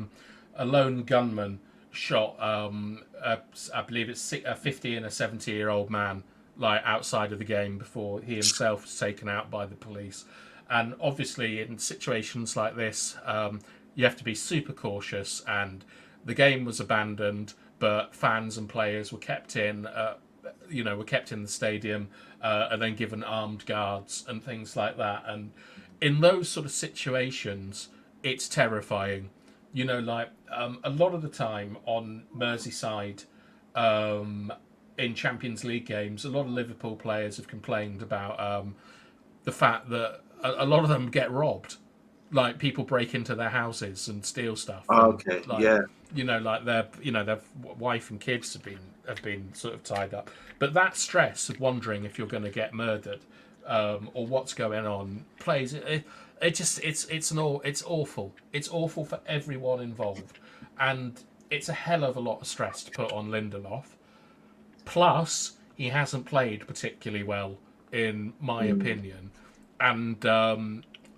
lone gunman shot, I believe it's a 50 and a 70-year-old man, like outside of the game before he himself was taken out by the police. And obviously, in situations like this, you have to be super cautious. And the game was abandoned, but fans and players were kept in, were kept in the stadium, and then given armed guards and things like that. And in those sort of situations, it's terrifying. A lot of the time on Merseyside, in Champions League games, a lot of Liverpool players have complained about the fact that a lot of them get robbed. Like, people break into their houses and steal stuff. Okay, Their wife and kids have been sort of tied up. But that stress of wondering if you're going to get murdered, or what's going on, plays. It's awful. It's awful for everyone involved, and it's a hell of a lot of stress to put on Lindelof. Plus, he hasn't played particularly well, in my opinion. And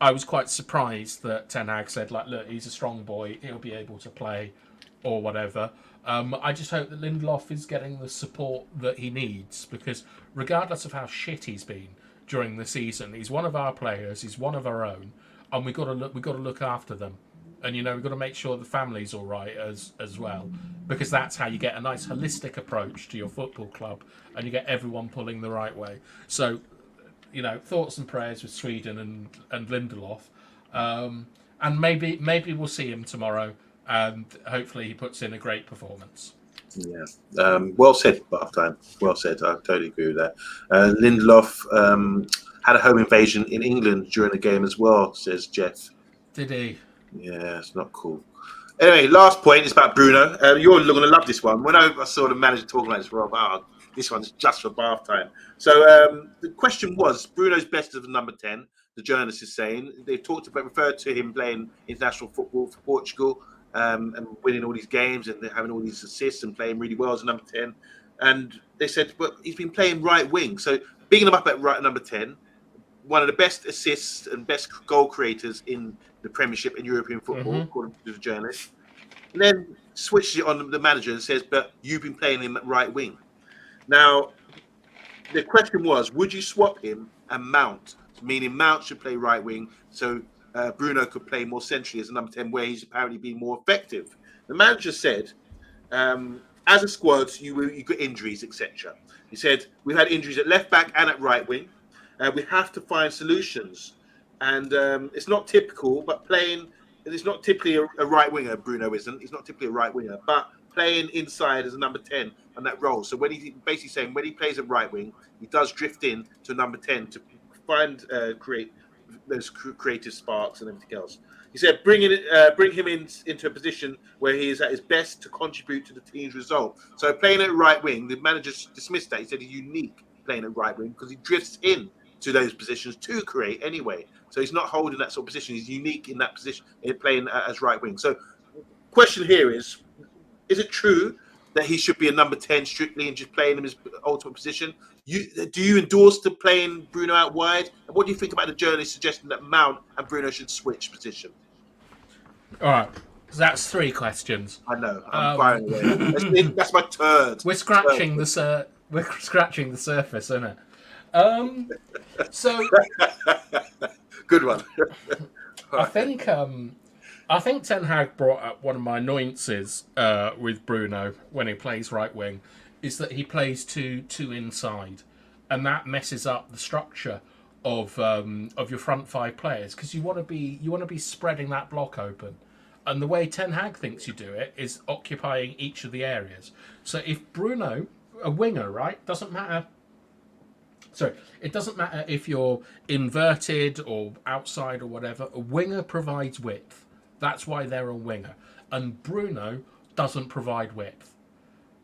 I was quite surprised that Ten Hag said, look, he's a strong boy, he'll be able to play, or whatever. I just hope that Lindelof is getting the support that he needs, because regardless of how shit he's been during the season, he's one of our players, he's one of our own, and we've got to look after them. And, we've got to make sure the family's all right as well, because that's how you get a nice holistic approach to your football club, and you get everyone pulling the right way. So, thoughts and prayers with Sweden and Lindelof. And maybe we'll see him tomorrow, and hopefully he puts in a great performance. Yeah. Well said, bath time. Well said. I totally agree with that. Lindelof had a home invasion in England during the game as well, says Jeff. Did he? Yeah, it's not cool. Anyway, last point is about Bruno. You're going to love this one. When I saw the manager talking like this, well, this one's just for bath time. So the question was, Bruno's best as a number 10, the journalist is saying. They referred to him playing international football for Portugal, and winning all these games and having all these assists and playing really well as a number 10. And they said, but he's been playing right wing. So bigging him up at right number 10, one of the best assists and best goal creators in the Premiership and European football, according to the journalist. And then switches it on the manager and says, but you've been playing him at right wing. Now, the question was, would you swap him and Mount? Meaning Mount should play right wing, so Bruno could play more centrally as a number 10, where he's apparently been more effective. The manager said, as a squad, you got injuries, etc. He said, we've had injuries at left back and at right wing. We have to find solutions. And it's not typical, but it's not typically a right winger, Bruno isn't. He's not typically a right winger, but playing inside as a number 10 on that role. So when he basically saying when he plays at right wing, he does drift in to number 10 to find create those creative sparks and everything else. He said bring him into a position where he is at his best to contribute to the team's result. So playing at right wing, the manager dismissed that. He said he's unique playing at right wing because he drifts in to those positions to create anyway. So he's not holding that sort of position. He's unique in that position, in playing as right wing. So question here is it true that he should be a number 10 strictly and just playing him his ultimate position? Do you endorse the playing Bruno out wide? And what do you think about the journalist suggesting that Mount and Bruno should switch position? All right. So that's 3 questions. I know. I'm firing away. That's my turd. We're scratching the surface, isn't it? So good one. I think Ten Hag brought up one of my annoyances with Bruno when he plays right wing, is that he plays too inside, and that messes up the structure of your front 5 players, because you want to be spreading that block open. And the way Ten Hag thinks you do it is occupying each of the areas. So if Bruno, a winger, right, doesn't matter. Sorry, it doesn't matter if you're inverted or outside or whatever. A winger provides width. That's why they're a winger. And Bruno doesn't provide width.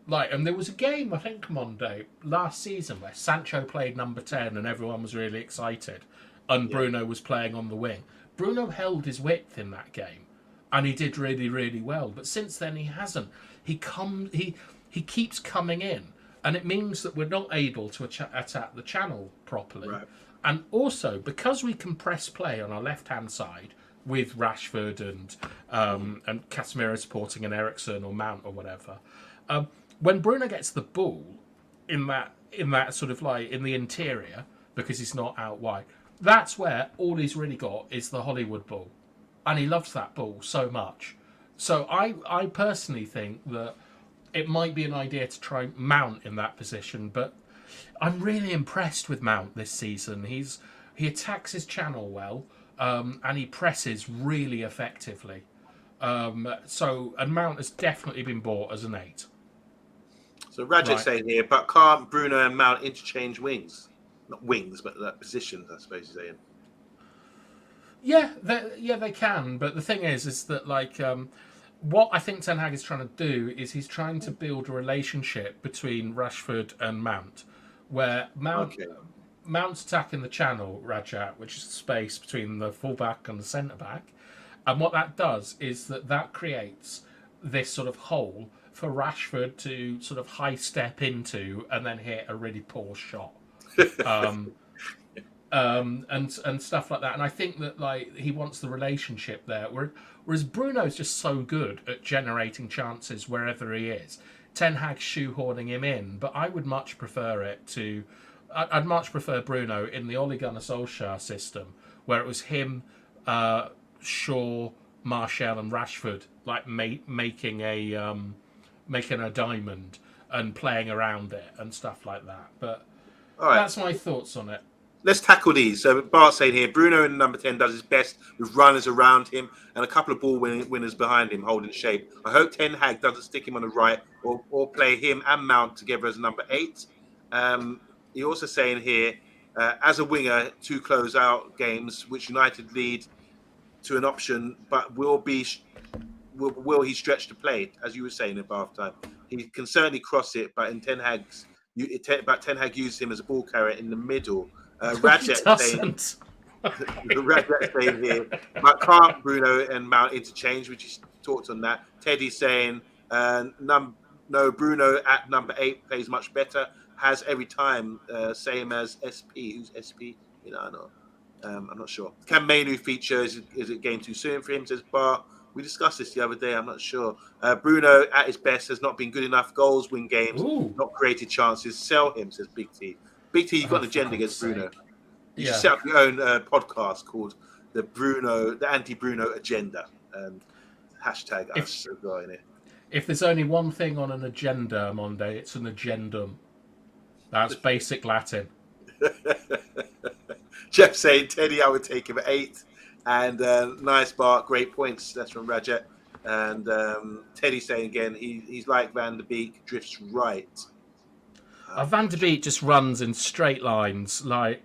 And there was a game, I think, Monday, last season where Sancho played number 10 and everyone was really excited. And Bruno was playing on the wing. Bruno held his width in that game. And he did really, really well. But since then, he hasn't. He keeps coming in. And it means that we're not able to attack the channel properly. Right. And also, because we can press play on our left-hand side with Rashford and Casemiro supporting an Eriksen or Mount or whatever, when Bruno gets the ball in that sort of in the interior, because he's not out wide, that's where all he's really got is the Hollywood ball. And he loves that ball so much. So I personally think that it might be an idea to try Mount in that position, but I'm really impressed with Mount this season. He attacks his channel well, and he presses really effectively. And Mount has definitely been bought as an 8. So Rajat's saying here, but can't Bruno and Mount interchange wings? Not wings, but positions, I suppose he's saying. Yeah, they can. But the thing is that what I think Ten Hag is trying to do is he's trying to build a relationship between Rashford and Mount, where Mount's attacking the channel, Rajat, which is the space between the fullback and the centre back, and what that does is that creates this sort of hole for Rashford to sort of high step into and then hit a really poor shot. And stuff like that. And I think that he wants the relationship there. Whereas Bruno's just so good at generating chances wherever he is. Ten Hag's shoehorning him in, but I would much prefer I'd much prefer Bruno in the Ole Gunnar Solskjaer system, where it was him, Shaw, Martial, and Rashford making a diamond and playing around it and stuff like that. But that's my thoughts on it. Let's tackle these. So Bart's saying here, Bruno in number 10 does his best with runners around him and a couple of ball winners behind him holding shape. I hope Ten Hag doesn't stick him on the right or play him and Mount together as number 8. You're also saying here, as a winger, 2 close-out games, which United lead to an option, but will he stretch the play, as you were saying in Bathtime? He can certainly cross it, but Ten Hag uses him as a ball carrier in the middle. Rajat saying here, but can't Bruno and Mount interchange, which is talked on that. Teddy saying, no, Bruno at number 8 plays much better, has every time, same as SP. Who's SP? I know. I'm not sure. Can Mainu feature? Is it game too soon for him? Says Bart. We discussed this the other day. I'm not sure. Bruno at his best has not been good enough. Goals, win games, not created chances. Sell him, says Big T. Big T, you've got an agenda against Bruno. You should set up your own podcast called the Anti-Bruno Agenda. Hashtag us in it. If there's only one thing on an agenda, Monday, it's an agendum. That's basic Latin. Jeff saying, Teddy, I would take him at 8. And nice Bart, great points. That's from Rajat. And Teddy saying again, he's like Van der Beek, drifts right. Van der Beek just runs in straight lines. I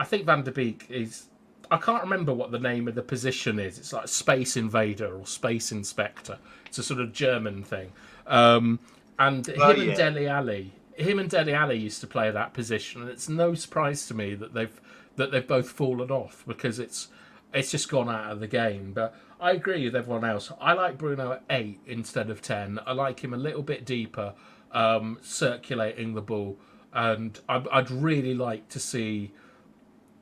think Van der Beek is. I can't remember what the name of the position is. It's like Space Invader or Space Inspector. It's a sort of German thing. And and Dele Alli used to play that position, and it's no surprise to me that they've both fallen off because it's just gone out of the game. But I agree with everyone else. I like Bruno at 8 instead of 10. I like him a little bit deeper. Circulating the ball, and I'd really like to see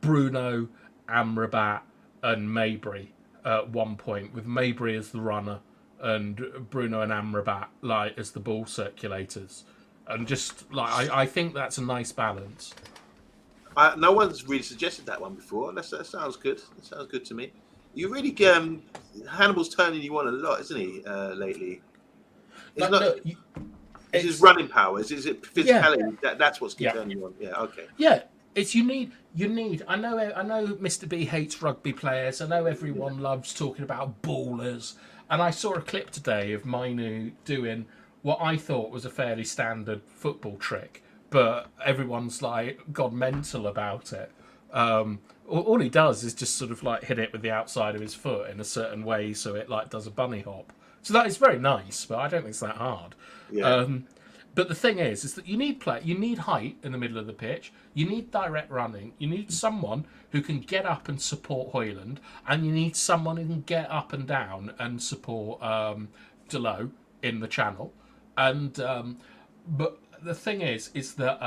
Bruno, Amrabat, and Mabry at one point, with Mabry as the runner and Bruno and Amrabat as the ball circulators, and just I think that's a nice balance. No one's really suggested that one before. That sounds good. That sounds good to me. You really Hannibal's turning you on a lot, isn't he? Lately, it's his running powers. Is it physicality? Yeah. That's what's turning you on. Yeah. Okay. Yeah. It's you need. I know. Mr. B hates rugby players. I know everyone loves talking about ballers. And I saw a clip today of Mainu doing what I thought was a fairly standard football trick, but everyone's like gone mental about it. All he does is just sort of like hit it with the outside of his foot in a certain way, so it like does a bunny hop. So that is very nice, but I don't think it's that hard. Yeah. But the thing is that you need height in the middle of the pitch, you need direct running, you need someone who can get up and support Hoyland, and you need someone who can get up and down and support Delo in the channel. And but the thing is that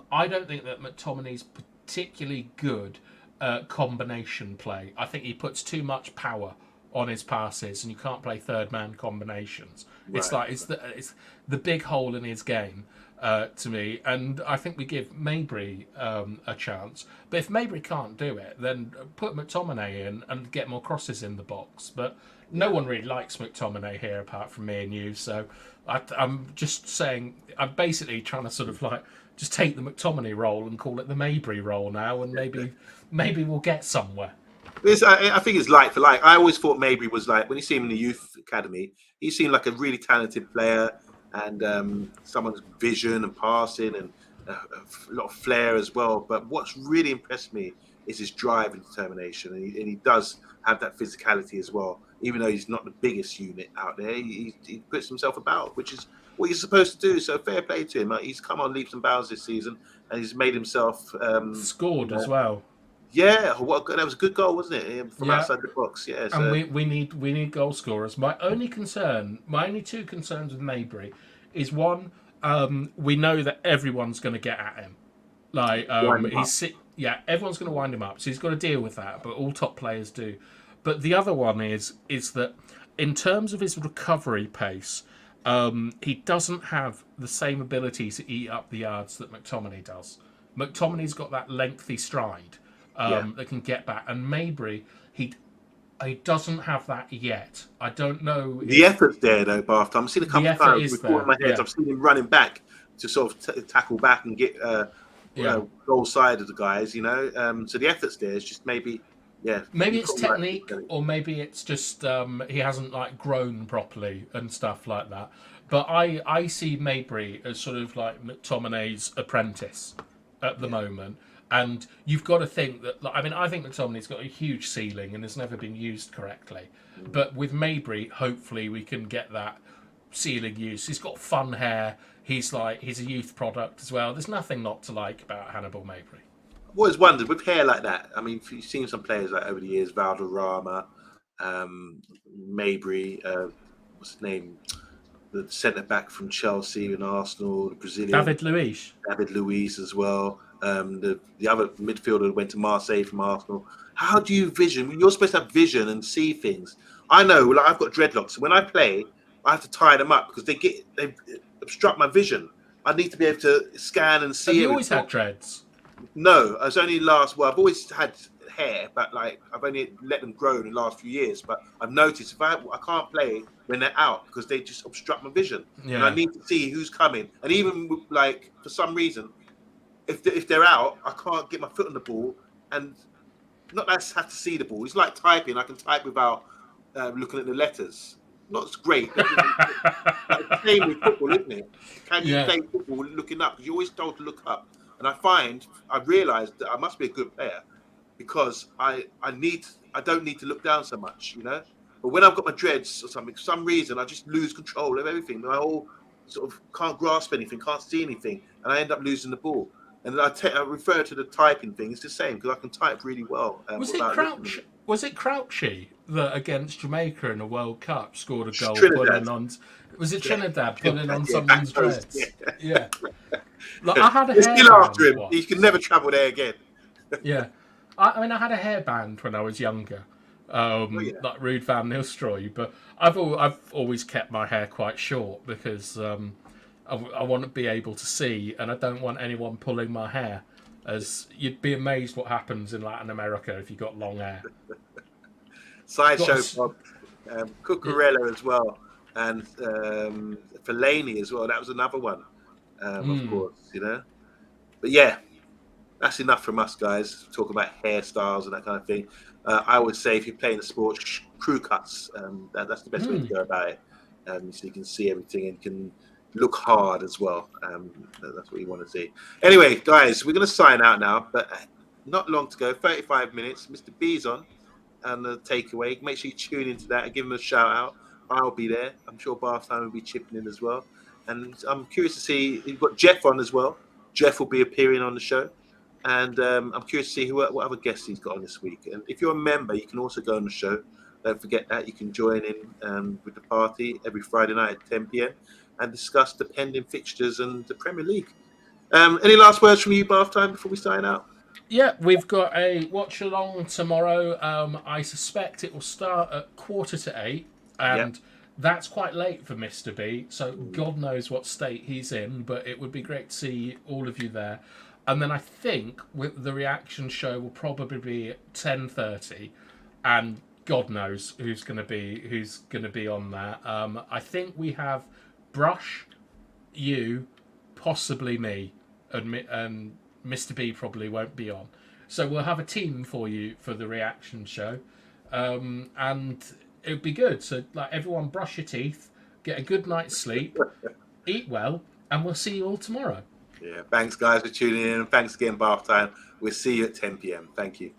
I don't think that McTominay's particularly good at combination play. I think he puts too much power on his passes, and you can't play third man combinations. It's Right. like it's the big hole in his game to me, and I think we give Mabry a chance. But if Mabry can't do it, then put McTominay in and get more crosses in the box. But no one really likes McTominay here apart from me and you, so I'm just saying I'm basically trying to sort of like just take the McTominay role and call it the Mabry role now, and maybe we'll get somewhere. I think it's like for like. I always thought Mabry was like when you see him in the youth academy, he seemed like a really talented player and someone's vision and passing and a lot of flair as well. But what's really impressed me is his drive and determination, and he does have that physicality as well. Even though he's not the biggest unit out there, he puts himself about, which is what he's supposed to do. So fair play to him. Like, he's come on leaps and bounds this season, and he's made himself Scored as well. Yeah, that was a good goal, wasn't it? From Yeah. outside the box. Yeah, so. And we need goal scorers. My only two concerns with Mabry is one, we know that everyone's going to get at him. Like everyone's going to wind him up, so he's got to deal with that. But all top players do. But the other one is that in terms of his recovery pace, he doesn't have the same ability to eat up the yards that McTominay does. McTominay's got that lengthy stride. That can get back, and Mabry he doesn't have that yet. I don't know. The effort's there though, Bath. I've seen a couple of times recording my head. Yeah. I've seen him running back to sort of tackle back and get goal side of the guys. You know, so the effort's there. It's just maybe it's technique, or maybe it's just he hasn't like grown properly and stuff like that. But I see Mabry as sort of like McTominay's apprentice at the moment. And you've got to think that, I think McTominay's got a huge ceiling and has never been used correctly. But with Mabry, hopefully we can get that ceiling used. He's got fun hair. He's a youth product as well. There's nothing not to like about Hannibal Mabry. I've always wondered with hair like that. I mean, you've seen some players like over the years, Valderrama, Mabry, what's his name? The centre back from Chelsea and Arsenal, the Brazilian. David Luiz as well. The other midfielder went to Marseille from Arsenal. How do you vision? You're supposed to have vision and see things. I know, like I've got dreadlocks. When I play, I have to tie them up because they obstruct my vision. I need to be able to scan and see. Have you always had dreads? No, I've always had hair, but like I've only let them grow in the last few years. But I've noticed if I can't play when they're out because they just obstruct my vision. Yeah. And I need to see who's coming. And even like for some reason, if they're out, I can't get my foot on the ball, and not that I have to see the ball. It's like typing. I can type without looking at the letters. Not great. Like the same with football, isn't it? Can you play football looking up? Because you're always told to look up. And I realised that I must be a good player because I don't need to look down so much, you know. But when I've got my dreads or something, for some reason I just lose control of everything. I all sort of can't grasp anything, can't see anything, and I end up losing the ball. And I refer to the typing thing. It's the same because I can type really well. Was it Crouchy that against Jamaica in the World Cup scored a goal Trinidad. Was it Trinidad pulling on someone's dreads? Yeah. Like, I had a hairband. Still after him. He can never travel there again. Yeah. I had a hairband when I was younger. Like Ruud van Nistelrooy, but I've always kept my hair quite short because I want to be able to see, and I don't want anyone pulling my hair. As you'd be amazed what happens in Latin America if you got long hair. Sideshow Bob, Cucurella as well, and Fellaini as well. That was another one, of course, you know. But yeah, that's enough from us, guys. Talk about hairstyles and that kind of thing. I would say if you're playing a sport, crew cuts. That's the best way to go about it. So you can see everything and can look hard as well. That's what you want to see. Anyway, guys, we're going to sign out now, but not long to go. 35 minutes. Mr. B's on and the takeaway. Make sure you tune into that and give him a shout out. I'll be there. I'm sure Bath Time will be chipping in as well. And I'm curious to see, you've got Jeff on as well. Jeff will be appearing on the show. And I'm curious to see what other guests he's got on this week. And if you're a member, you can also go on the show. Don't forget that. You can join in with the party every Friday night at 10 p.m. and discuss the pending fixtures and the Premier League. Any last words from you, Bath Time, before we sign out? Yeah, we've got a watch along tomorrow. I suspect it will start at 7:45, and that's quite late for Mr. B. So God knows what state he's in, but it would be great to see all of you there. And then I think with the reaction show will probably be at 10:30, and God knows who's going to be on that. I think we have Brush, you, possibly me, and Mr. B probably won't be on. So we'll have a team for you for the reaction show, and it would be good. So like everyone, brush your teeth, get a good night's sleep, eat well, and we'll see you all tomorrow. Yeah, thanks guys for tuning in. Thanks again, Bath Time. We'll see you at 10 p.m. Thank you.